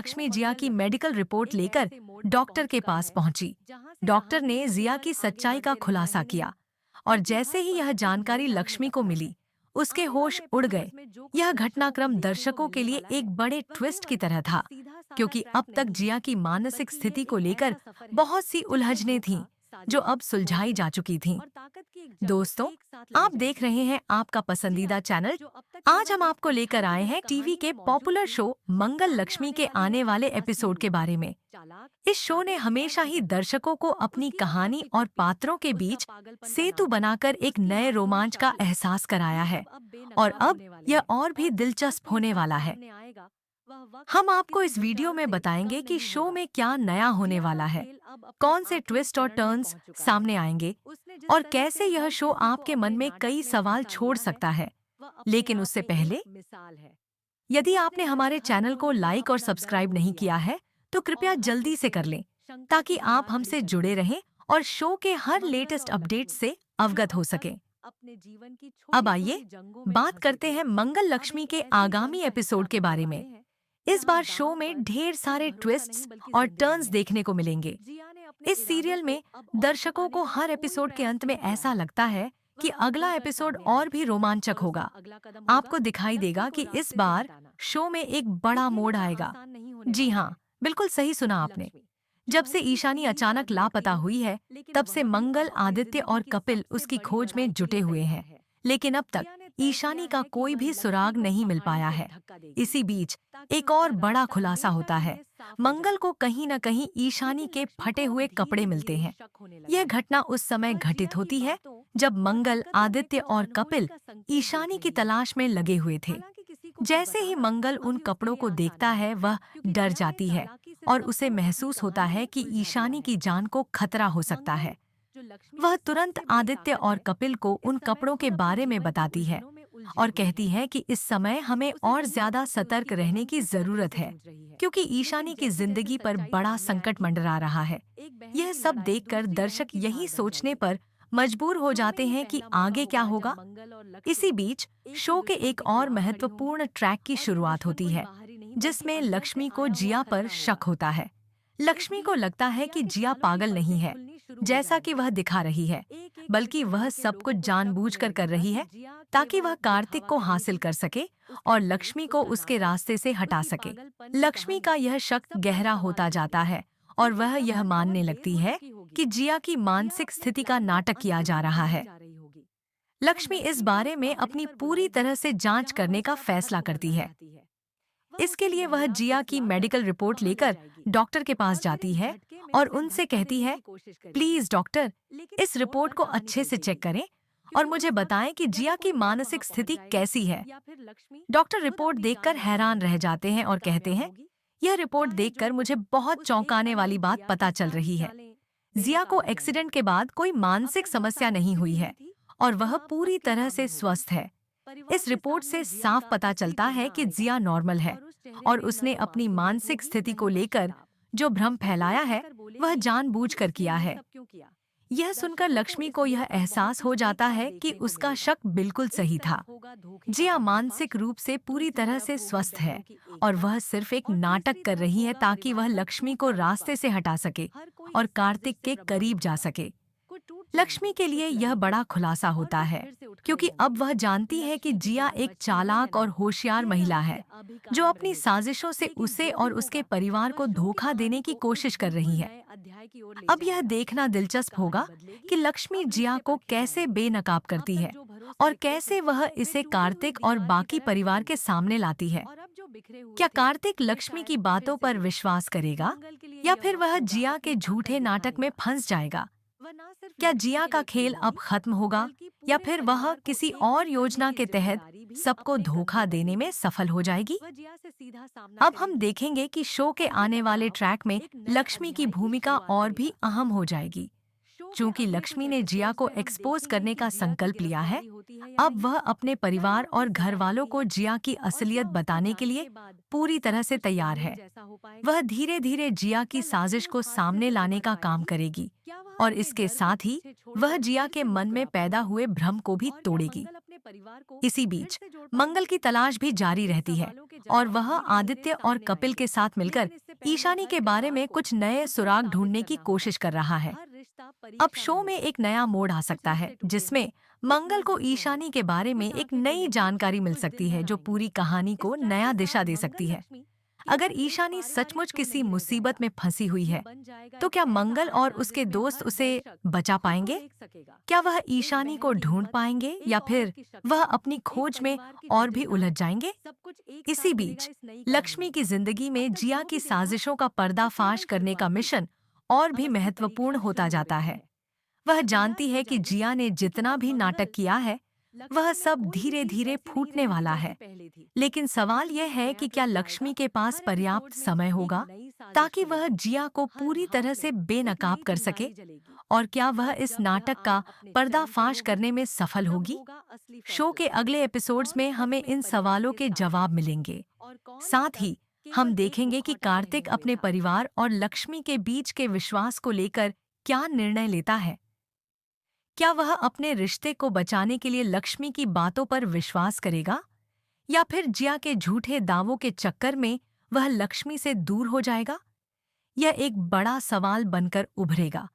लक्ष्मी जिया की medical report लेकर doctor के पास पहुंची। डॉक्टर ने जिया की सच्चाई का खुलासा किया और जैसे ही यह जानकारी लक्ष्मी को मिली, उसके होश उड़ गए। यह घटनाक्रम दर्शकों के लिए एक बड़े ट्विस्ट की तरह था, क्योंकि अब तक जिया की मानसिक स्थिति को लेकर बहुत सी उलझनें थीं, जो अब सुलझाई जा चुकी थीं। दोस्तों, आप देख रहे हैं आपका पसंदीदा चैनल। आज हम आपको लेकर आए हैं टीवी के पॉपुलर शो मंगल लक्ष्मी के आने वाले एपिसोड के बारे में। इस शो ने हमेशा ही दर्शकों को अपनी कहानी और पात्रों के बीच सेतु बनाकर एक नए रोमांच का एहसास कराया है, और अब यह और भी दिलचस्प होने वाला है। हम आपको इस वीडियो में बताएंगे कि शो में क्या नया होने वाला है, कौन से ट्विस्ट और टर्न्स सामने आएंगे, और कैसे यह शो आपके मन में कई सवाल छोड़ सकता है। लेकिन उससे पहले, यदि आपने हमारे चैनल को लाइक और सब्सक्राइब नहीं किया है, तो कृपया जल्दी से कर लें, ताकि आप हमसे जुड़े रहें और शो के हर लेटेस्ट अपडेट से अवगत हो सकें। अब आइए बात करते हैं मंगल लक्ष्मी के आगामी एपिसोड के बारे में। इस बार शो में ढेर सारे ट्विस्ट्स और टर्न्स देखने को मिलेंगे। इस सीरियल में दर्शकों को हर एपिसोड के अंत में ऐसा लगता है कि अगला एपिसोड और भी रोमांचक होगा। आपको दिखाई देगा कि इस बार शो में एक बड़ा मोड़ आएगा। जी हाँ, बिल्कुल सही सुना आपने। जब से ईशानी अचानक लापता हुई है, तब से मंगल, आदित्य और कपिल उसकी खोज में जुटे हुए हैं। लेकिन अब तक ईशानी का कोई भी सुराग नहीं मिल पाया है। इसी बीच एक और बड़ा खुलासा होता है। मंगल को कहीं न कहीं ईशानी के फटे हुए कपड़े मिलते हैं। यह घटना उस समय घटित होती है जब मंगल, आदित्य और कपिल ईशानी की तलाश में लगे हुए थे। जैसे ही मंगल उन कपड़ों को देखता है, वह डर जाती है और उसे महसूस होता है कि ईशानी की जान को खतरा हो सकता है। वह तुरंत आदित्य और कपिल को उन कपड़ों के बारे में बताती है और कहती है कि इस समय हमें और ज्यादा सतर्क रहने की जरूरत है, क्योंकि ईशानी की जिंदगी पर बड़ा संकट मंडरा रहा है। यह सब देखकर दर्शक यही सोचने पर मजबूर हो जाते हैं कि आगे क्या होगा। इसी बीच शो के एक और महत्वपूर्ण ट्रैक की शुरुआत होती है, जिसमें लक्ष्मी को जिया पर शक होता है। लक्ष्मी को लगता है कि जिया पागल नहीं है, जैसा कि वह दिखा रही है, बल्कि वह सब कुछ जानबूझकर कर रही है, ताकि वह कार्तिक को हासिल कर सके और लक्ष्मी को उसके रास्ते से हटा सके। लक्ष्मी का यह शक गहरा होता जाता है और वह यह मानने लगती है कि जिया की मानसिक स्थिति का नाटक किया जा रहा है। लक्ष्मी इस बारे में अपनी पूरी तरह से जांच करने का फैसला करती है। इसके लिए वह जिया की मेडिकल रिपोर्ट लेकर डॉक्टर के पास जाती है और उनसे कहती है, प्लीज डॉक्टर, इस रिपोर्ट को अच्छे से चेक करें और मुझे बताएं कि जिया की मानसिक स्थिति कैसी है। डॉक्टर रिपोर्ट देखकर हैरान रह जाते हैं और कहते हैं, यह रिपोर्ट देखकर मुझे बहुत चौंकाने वाली बात पता चल रही है। जिया को एक्सीडेंट के बाद कोई मानसिक समस्या नहीं हुई है और वह पूरी तरह से स्वस्थ है। इस रिपोर्ट से साफ पता चलता है कि जिया नॉर्मल है और उसने अपनी मानसिक स्थिति को लेकर जो भ्रम फैलाया है, वह जानबूझकर किया है। यह सुनकर लक्ष्मी को यह एहसास हो जाता है कि उसका शक बिल्कुल सही था। जिया मानसिक रूप से पूरी तरह से स्वस्थ है और वह सिर्फ एक नाटक कर रही है ताकि वह लक्ष्मी को रास्ते से हटा सके और कार्तिक के करीब जा सके। लक्ष्मी के लिए यह बड़ा खुलासा होता है, क्योंकि अब वह जानती है कि जिया एक चालाक और होशियार महिला है, जो अपनी साजिशों से उसे और उसके परिवार को धोखा देने की कोशिश कर रही है। अब यह देखना दिलचस्प होगा कि लक्ष्मी जिया को कैसे बेनकाब करती है और कैसे वह इसे कार्तिक और बाकी परिवार के सामने लाती है। क्या कार्तिक लक्ष्मी की बातों पर विश्वास करेगा या फिर वह जिया के झूठे नाटक में फंस जाएगा? क्या जिया का खेल अब खत्म होगा या फिर वह किसी और योजना के तहत सबको धोखा देने में सफल हो जाएगी? अब हम देखेंगे कि शो के आने वाले ट्रैक में लक्ष्मी की भूमिका और भी अहम हो जाएगी। चूंकि लक्ष्मी ने जिया को एक्सपोज करने का संकल्प लिया है, अब वह अपने परिवार और घर वालों को जिया की असलियत बताने के लिए पूरी तरह से तैयार है। वह धीरे धीरे जिया की साजिश को सामने लाने का काम करेगी और इसके साथ ही वह जिया के मन में पैदा हुए भ्रम को भी तोड़ेगी। इसी बीच मंगल की तलाश भी जारी रहती है और वह आदित्य और कपिल के साथ मिलकर ईशानी के बारे में कुछ नए सुराग ढूंढने की कोशिश कर रहा है। अब शो में एक नया मोड़ आ सकता है जिसमें मंगल को ईशानी के बारे में एक नई जानकारी मिल सकती है जो पूरी कहानी को नया दिशा दे सकती है। अगर ईशानी सचमुच किसी मुसीबत में फंसी हुई है, तो क्या मंगल और उसके दोस्त उसे बचा पाएंगे? क्या वह ईशानी को ढूंढ पाएंगे या फिर वह अपनी खोज में और भी उलझ जाएंगे? इसी बीच लक्ष्मी की जिंदगी में जिया की साजिशों का पर्दाफाश करने का मिशन और भी महत्वपूर्ण होता जाता है। वह जानती है कि जिया ने जितना भी नाटक किया है, वह सब धीरे धीरे फूटने वाला है। लेकिन सवाल यह है कि क्या लक्ष्मी के पास पर्याप्त समय होगा ताकि वह जिया को पूरी तरह से बेनकाब कर सके? और क्या वह इस नाटक का पर्दाफाश करने में सफल होगी? शो के अगले एपिसोड्स में हमें इन सवालों के जवाब मिलेंगे। साथ ही हम देखेंगे कि कार्तिक अपने परिवार और लक्ष्मी के बीच के विश्वास को लेकर क्या निर्णय लेता है। क्या वह अपने रिश्ते को बचाने के लिए लक्ष्मी की बातों पर विश्वास करेगा या फिर जिया के झूठे दावों के चक्कर में वह लक्ष्मी से दूर हो जाएगा? यह एक बड़ा सवाल बनकर उभरेगा।